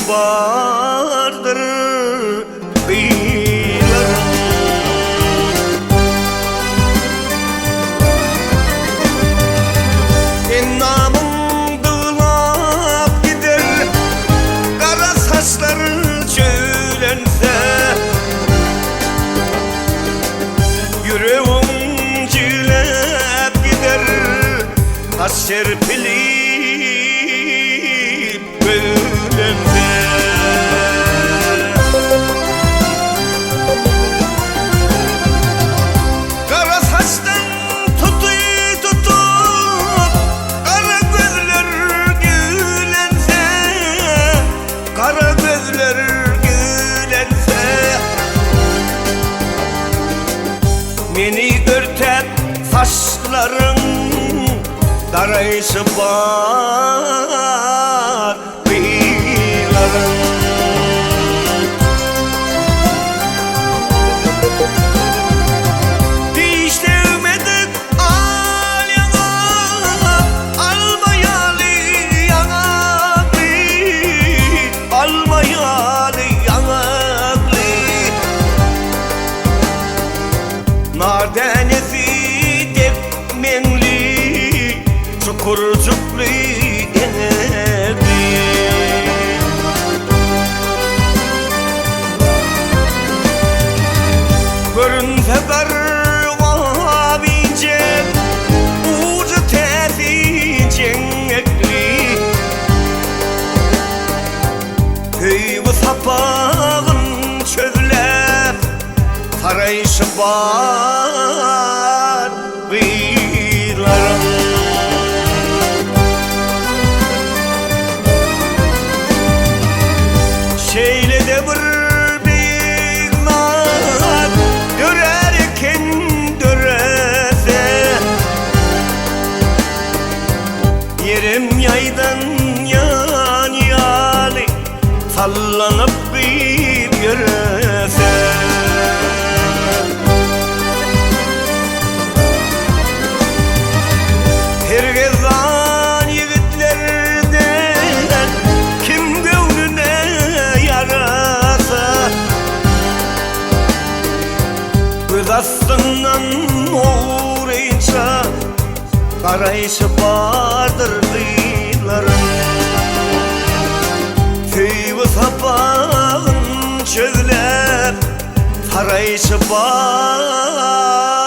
bardır kıyıların. Namın dağılap gider, kara saçları çölense, yüreğim cilep gider, taş serpilip gölende. Kara saçtan tutup kara gözler gülense, kara gözler gülense, beni örten saçların darayışı var kıyıların. Dişlemedik al yana, almayalı yanaklı, almayalı yanaklı. Nar denesi depmenli, çukurcuklu enerdi. Görünse garvavince, ucu tezi cennetli, köyü sapağın çözler, sarayışı var kıyıların. Şeyle de bir beyler dörerken dörese, yerim yaydan yan yali sallanıp bir yörese. Hergezen yigitlerden kim gönlüne yarasa, göz astından uğrayınca karayışı vardır kıyıların. Köyü sapağın çözler, sarayışı var